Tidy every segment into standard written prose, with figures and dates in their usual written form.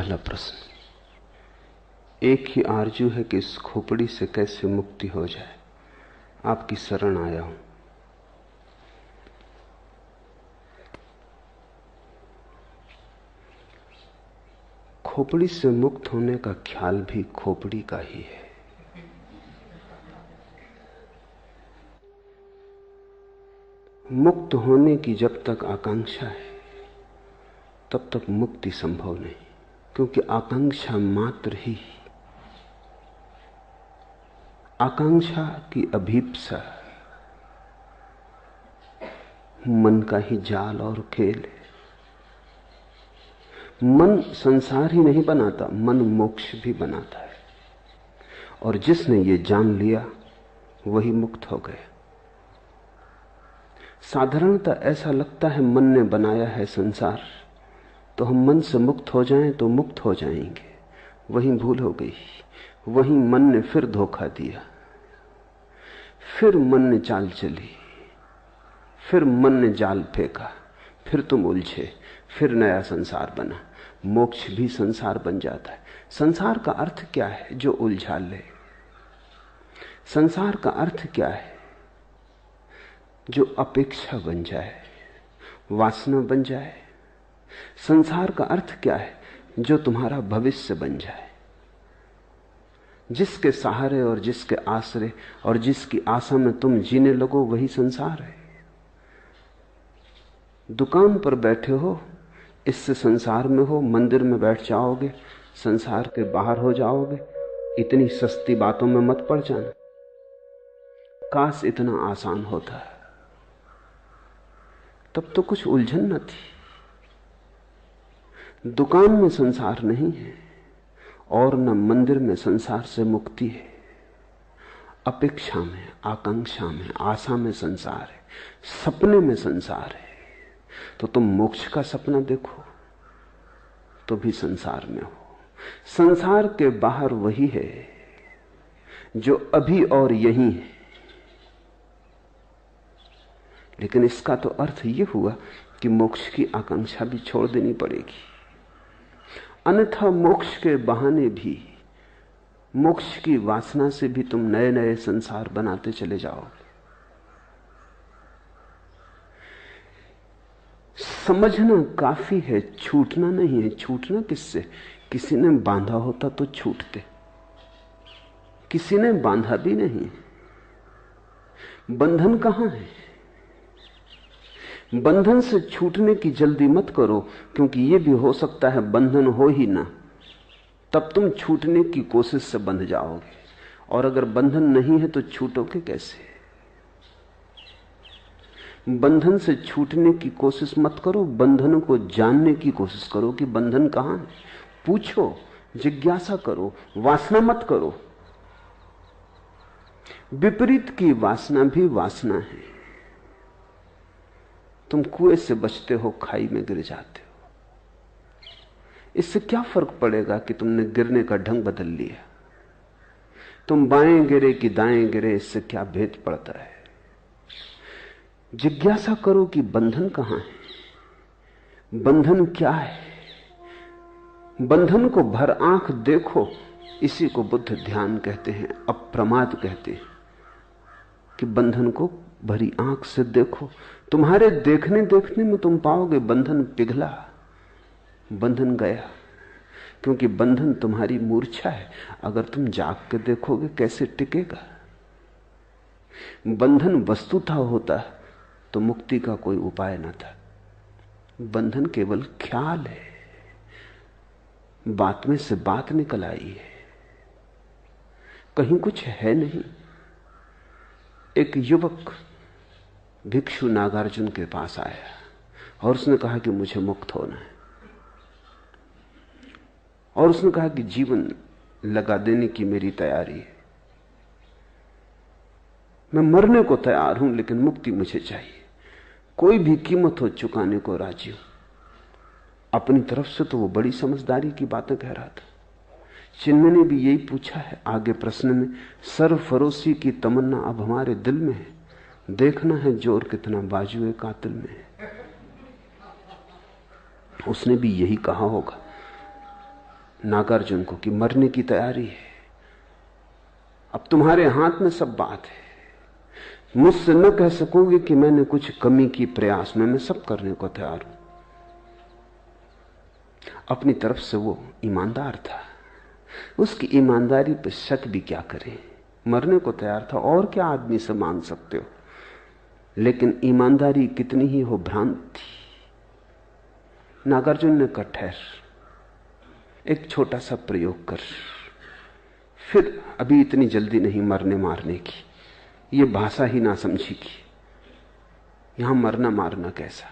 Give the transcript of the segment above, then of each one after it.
पहला प्रश्न। एक ही आरजू है कि इस खोपड़ी से कैसे मुक्ति हो जाए। आपकी शरण आया हूं। खोपड़ी से मुक्त होने का ख्याल भी खोपड़ी का ही है। मुक्त होने की जब तक आकांक्षा है तब तक मुक्ति संभव नहीं, क्योंकि आकांक्षा मात्र ही, आकांक्षा की अभीप्सा मन का ही जाल और खेल है। मन संसार ही नहीं बनाता, मन मोक्ष भी बनाता है। और जिसने ये जान लिया वही मुक्त हो गया। साधारणतः ऐसा लगता है मन ने बनाया है संसार, तो हम मन से मुक्त हो जाएं तो मुक्त हो जाएंगे। वही भूल हो गई। वही मन ने फिर धोखा दिया, फिर मन ने चाल चली, फिर मन ने जाल फेंका, फिर तुम उलझे, फिर नया संसार बना। मोक्ष भी संसार बन जाता है। संसार का अर्थ क्या है? जो उलझा ले। संसार का अर्थ क्या है? जो अपेक्षा बन जाए, वासना बन जाए। संसार का अर्थ क्या है? जो तुम्हारा भविष्य बन जाए। जिसके सहारे और जिसके आश्रय और जिसकी आशा में तुम जीने लगो, वही संसार है। दुकान पर बैठे हो, इससे संसार में हो। मंदिर में बैठ जाओगे, संसार के बाहर हो जाओगे। इतनी सस्ती बातों में मत पड़ जाना। काश इतना आसान होता, तब तो कुछ उलझन न थी। दुकान में संसार नहीं है और न मंदिर में संसार से मुक्ति है। अपेक्षा में, आकांक्षा में, आशा में संसार है, सपने में संसार है। तो तुम मोक्ष का सपना देखो तो भी संसार में हो। संसार के बाहर वही है जो अभी और यही है। लेकिन इसका तो अर्थ यह हुआ कि मोक्ष की आकांक्षा भी छोड़ देनी पड़ेगी। अन्यथा मोक्ष के बहाने भी, मोक्ष की वासना से भी तुम नए नए संसार बनाते चले जाओगे। समझना काफी है, छूटना नहीं है। छूटना किससे? किसी ने बांधा होता तो छूटते, किसी ने बांधा भी नहीं। बंधन कहां है? बंधन से छूटने की जल्दी मत करो, क्योंकि यह भी हो सकता है बंधन हो ही ना, तब तुम छूटने की कोशिश से बंध जाओगे। और अगर बंधन नहीं है तो छूटोगे कैसे? बंधन से छूटने की कोशिश मत करो, बंधन को जानने की कोशिश करो कि बंधन कहां है। पूछो, जिज्ञासा करो, वासना मत करो। विपरीत की वासना भी वासना है। तुम कुएं से बचते हो, खाई में गिर जाते हो। इससे क्या फर्क पड़ेगा कि तुमने गिरने का ढंग बदल लिया? तुम बाएं गिरे कि दाएं गिरे, इससे क्या भेद पड़ता है? जिज्ञासा करो कि बंधन कहां है, बंधन क्या है। बंधन को भर आंख देखो। इसी को बुद्ध ध्यान कहते हैं, अप्रमाद कहते हैं कि बंधन को भरी आंख से देखो। तुम्हारे देखने देखने में तुम पाओगे बंधन पिघला, बंधन गया। क्योंकि बंधन तुम्हारी मूर्छा है। अगर तुम जाग के देखोगे कैसे टिकेगा? बंधन वस्तुतः होता तो मुक्ति का कोई उपाय न था। बंधन केवल ख्याल है, बात में से बात निकल आई है, कहीं कुछ है नहीं। एक युवक भिक्षु नागार्जुन के पास आया और उसने कहा कि मुझे मुक्त होना है। और उसने कहा कि जीवन लगा देने की मेरी तैयारी है, मैं मरने को तैयार हूं, लेकिन मुक्ति मुझे चाहिए। कोई भी कीमत हो चुकाने को राजी हूं। अपनी तरफ से तो वो बड़ी समझदारी की बातें कह रहा था। चिन्मय ने भी यही पूछा है आगे प्रश्न में। सरफरोशी की तमन्ना अब हमारे दिल में है, देखना है जोर कितना बाजुए कातिल में है। उसने भी यही कहा होगा। नागार्जुन को कि मरने की तैयारी है, अब तुम्हारे हाथ में सब बात है। मुझसे न कह सकोगे कि मैंने कुछ कमी की प्रयास में, मैं सब करने को तैयार हूं। अपनी तरफ से वो ईमानदार था, उसकी ईमानदारी पर शक भी क्या करें। मरने को तैयार था, और क्या आदमी से मांग सकते हो। लेकिन ईमानदारी कितनी ही हो भ्रांत थी। नागार्जुन ने कहा ठहर, एक छोटा सा प्रयोग कर, फिर अभी इतनी जल्दी नहीं मरने मारने की, ये भाषा ही ना समझेगी, यहां मरना मारना कैसा।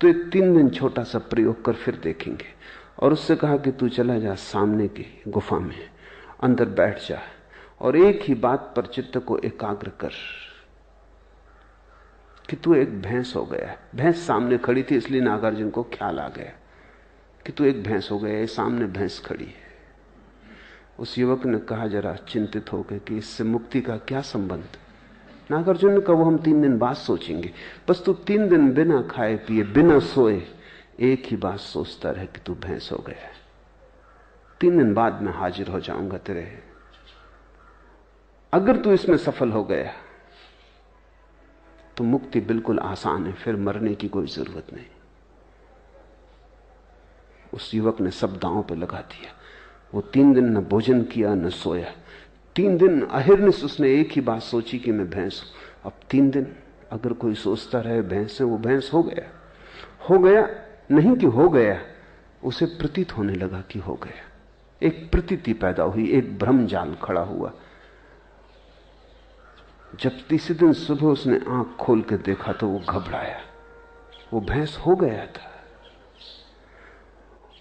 तो एक 3 दिन छोटा सा प्रयोग कर, फिर देखेंगे। और उससे कहा कि तू चला जा सामने की गुफा में, अंदर बैठ जा और एक ही बात पर चित्त को एकाग्र कर कि तू एक भैंस हो गया है। भैंस सामने खड़ी थी, इसलिए नागार्जुन को ख्याल आ गया कि तू एक भैंस हो गया है, सामने भैंस खड़ी है। उस युवक ने कहा जरा चिंतित होकर कि इससे मुक्ति का क्या संबंध। नागार्जुन ने कहा वो हम 3 दिन बाद सोचेंगे, बस तू 3 दिन बिना खाए पिए बिना सोए एक ही बात सोचता रहे कि तू भैंस हो गया है। 3 दिन बाद मैं हाजिर हो जाऊंगा तेरे। अगर तू इसमें सफल हो गया तो मुक्ति बिल्कुल आसान है, फिर मरने की कोई जरूरत नहीं। उस युवक ने सब दांव पे लगा दिया। वो 3 दिन न भोजन किया न सोया। 3 दिन अहिर्निश उसने एक ही बात सोची कि मैं भैंस हूं। अब 3 दिन अगर कोई सोचता रहे भैंस है, वो भैंस हो गया। हो गया नहीं कि हो गया, उसे प्रतीत होने लगा कि हो गया। एक प्रतीति पैदा हुई, एक भ्रम जाल खड़ा हुआ। जब तीसरे दिन सुबह उसने आंख खोल के देखा तो वो घबराया, वो भैंस हो गया था।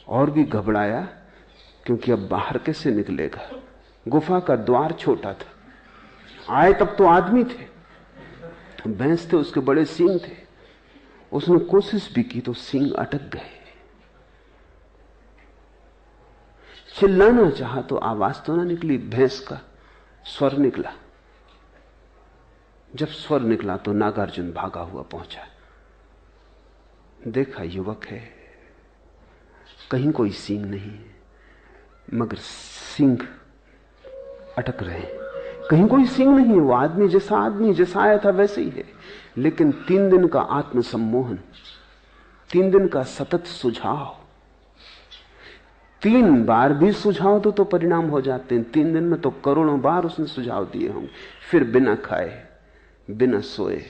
और भी घबराया क्योंकि अब बाहर कैसे निकलेगा। गुफा का द्वार छोटा था, आए तब तो आदमी थे, भैंस थे, उसके बड़े सींग थे। उसने कोशिश भी की तो सींग अटक गए। चिल्लाना चाहा तो आवाज तो ना निकली, भैंस का स्वर निकला। जब स्वर निकला तो नागार्जुन भागा हुआ पहुंचा। देखा युवक है, कहीं कोई सींग नहीं, मगर सींग अटक रहे। कहीं कोई सींग नहीं है, वो आदमी जैसा आया था वैसे ही है। लेकिन 3 दिन का आत्मसम्मोहन, 3 दिन का सतत सुझाव, 3 बार भी सुझाव तो परिणाम हो जाते हैं। 3 दिन में तो करोड़ों बार उसने सुझाव दिए होंगे। फिर बिना खाए बिना सोए।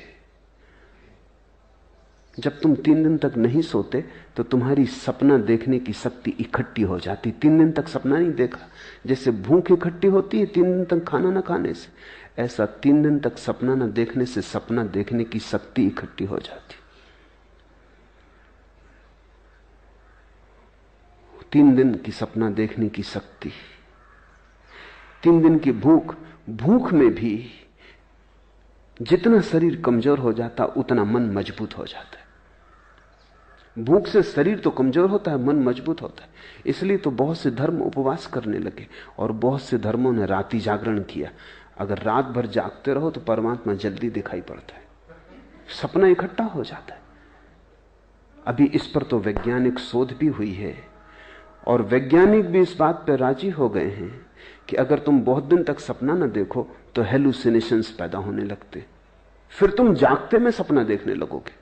जब तुम 3 दिन तक नहीं सोते तो तुम्हारी सपना देखने की शक्ति इकट्ठी हो जाती। 3 दिन तक सपना नहीं देखा, जैसे भूख इकट्ठी होती है 3 दिन तक खाना ना खाने से, ऐसा 3 दिन तक सपना ना देखने से सपना देखने की शक्ति इकट्ठी हो जाती। 3 दिन की सपना देखने की शक्ति, 3 दिन की भूख। भूख में भी जितना शरीर कमजोर हो जाता उतना मन मजबूत हो जाता है। भूख से शरीर तो कमजोर होता है, मन मजबूत होता है। इसलिए तो बहुत से धर्म उपवास करने लगे और बहुत से धर्मों ने रात्रि जागरण किया। अगर रात भर जागते रहो तो परमात्मा जल्दी दिखाई पड़ता है, सपना इकट्ठा हो जाता है। अभी इस पर तो वैज्ञानिक शोध भी हुई है और वैज्ञानिक भी इस बात पर राजी हो गए हैं कि अगर तुम बहुत दिन तक सपना न देखो तो हेलुसिनेशंस पैदा होने लगते, फिर तुम जागते में सपना देखने लगोगे,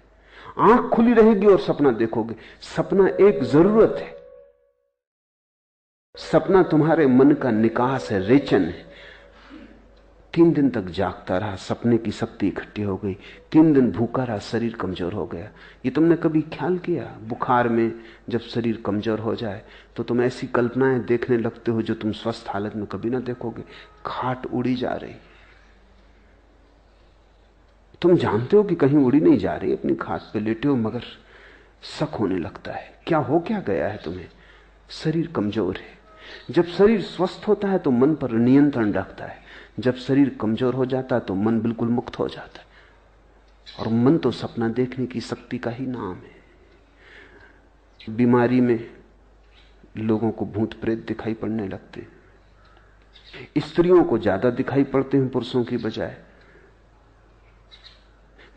आंख खुली रहेगी और सपना देखोगे। सपना एक जरूरत है, सपना तुम्हारे मन का निकास है, रेचन है। 3 दिन तक जागता रहा, सपने की शक्ति इकट्ठी हो गई। 3 दिन भूखा रहा, शरीर कमजोर हो गया। ये तुमने कभी ख्याल किया, बुखार में जब शरीर कमजोर हो जाए तो तुम ऐसी कल्पनाएं देखने लगते हो जो तुम स्वस्थ हालत में कभी ना देखोगे। खाट उड़ी जा रही, तुम जानते हो कि कहीं उड़ी नहीं जा रही, अपनी खाट पे लेटे हो, मगर शक होने लगता है क्या गया है तुम्हें। शरीर कमजोर है। जब शरीर स्वस्थ होता है तो मन पर नियंत्रण रखता है, जब शरीर कमजोर हो जाता है तो मन बिल्कुल मुक्त हो जाता है। और मन तो सपना देखने की शक्ति का ही नाम है। बीमारी में लोगों को भूत प्रेत दिखाई पड़ने लगते हैं, स्त्रियों को ज्यादा दिखाई पड़ते हैं पुरुषों की बजाय,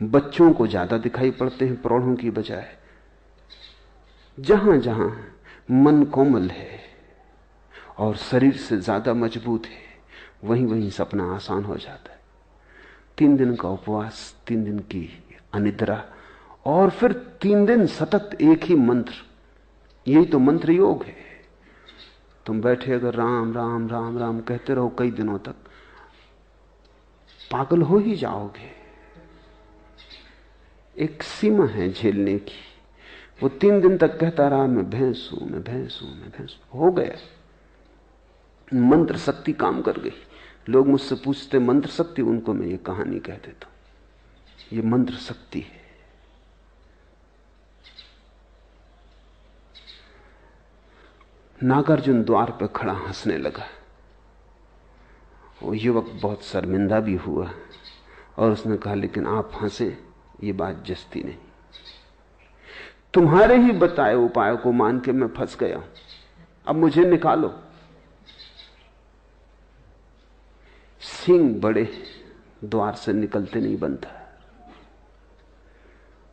बच्चों को ज्यादा दिखाई पड़ते हैं प्रौढ़ों की बजाय। जहां जहां मन कोमल है और शरीर से ज्यादा मजबूत है, वहीं वहीं सपना आसान हो जाता है। 3 दिन का उपवास, 3 दिन की अनिद्रा, और फिर 3 दिन सतत एक ही मंत्र। यही तो मंत्र योग है। तुम बैठे अगर राम राम राम राम कहते रहो कई दिनों तक, पागल हो ही जाओगे। एक सीमा है झेलने की। वो 3 दिन तक कहता रहा मैं भैंस हूं, मैं भैंस हूं, मैं भैंस हूं। हो गया, मंत्र शक्ति काम कर गई। लोग मुझसे पूछते मंत्र शक्ति, उनको मैं ये कहानी कह देता हूं, ये मंत्र शक्ति है। नागार्जुन द्वार पर खड़ा हंसने लगा। वो युवक बहुत शर्मिंदा भी हुआ और उसने कहा लेकिन आप हंसे, ये बात जस्ती नहीं। तुम्हारे ही बताए उपाय को मान के मैं फंस गया हूं, अब मुझे निकालो। सींग बड़े, द्वार से निकलते नहीं बनता,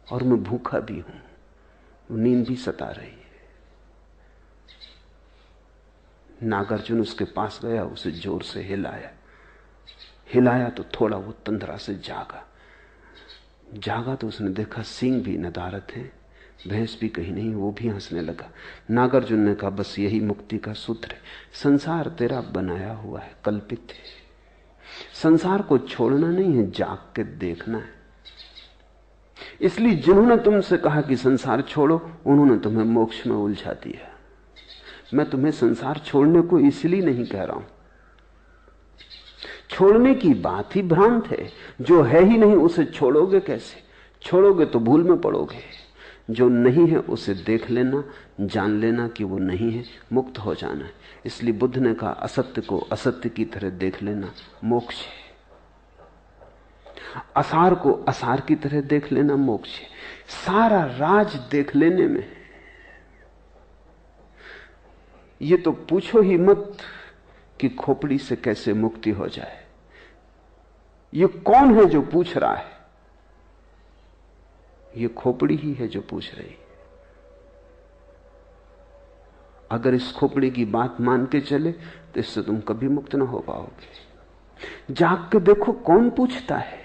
और मैं भूखा भी हूं, नींद भी सता रही है। नागार्जुन उसके पास गया, उसे जोर से हिलाया तो थोड़ा वो तंद्रा से जागा तो उसने देखा सींग भी नदारत है, भैंस भी कहीं नहीं। वो भी हंसने लगा। नागार्जुन ने कहा बस यही मुक्ति का सूत्र है। संसार तेरा बनाया हुआ है, कल्पित है। संसार को छोड़ना नहीं है, जाग के देखना है। इसलिए जिन्होंने तुमसे कहा कि संसार छोड़ो, उन्होंने तुम्हें मोक्ष में उलझा दिया। मैं तुम्हें संसार छोड़ने को इसलिए नहीं कह रहा हूं। छोड़ने की बात ही भ्रांत है। जो है ही नहीं उसे छोड़ोगे कैसे? छोड़ोगे तो भूल में पड़ोगे। जो नहीं है उसे देख लेना, जान लेना कि वो नहीं है, मुक्त हो जाना है। इसलिए बुद्ध ने कहा असत्य को असत्य की तरह देख लेना मोक्ष है, असार को असार की तरह देख लेना मोक्ष है। सारा राज देख लेने में। ये तो पूछो ही मत कि खोपड़ी से कैसे मुक्ति हो जाए। ये कौन है जो पूछ रहा है? ये खोपड़ी ही है जो पूछ रही है। अगर इस खोपड़ी की बात मान के चले तो इससे तुम कभी मुक्त ना हो पाओगे। जाग के देखो कौन पूछता है,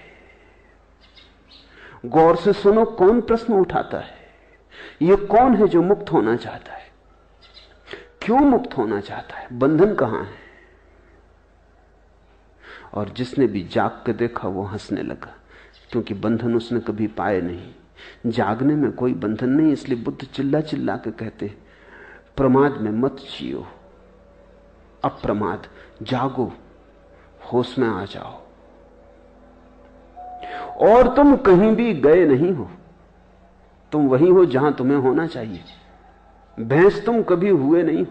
गौर से सुनो कौन प्रश्न उठाता है। ये कौन है जो मुक्त होना चाहता है? क्यों मुक्त होना चाहता है? बंधन कहां है? और जिसने भी जाग के देखा वो हंसने लगा, क्योंकि बंधन उसने कभी पाए नहीं। जागने में कोई बंधन नहीं। इसलिए बुद्ध चिल्ला चिल्ला के कहते प्रमाद में मत जियो, अप्रमाद जागो, होश में आ जाओ। और तुम कहीं भी गए नहीं हो, तुम वहीं हो जहां तुम्हें होना चाहिए। भैंस तुम कभी हुए नहीं,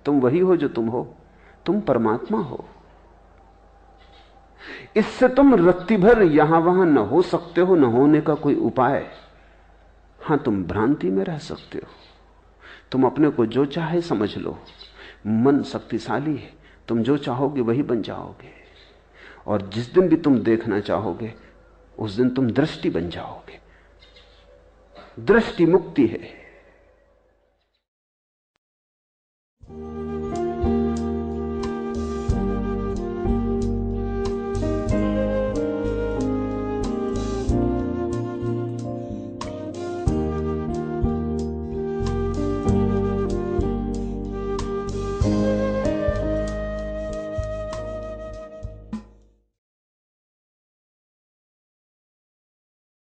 तुम वही हो जो तुम हो। तुम परमात्मा हो। इससे तुम रत्ती भर यहां वहां न हो सकते हो, न होने का कोई उपाय। हां, तुम भ्रांति में रह सकते हो। तुम अपने को जो चाहे समझ लो। मन शक्तिशाली है, तुम जो चाहोगे वही बन जाओगे। और जिस दिन भी तुम देखना चाहोगे उस दिन तुम दृष्टि बन जाओगे। दृष्टि मुक्ति है।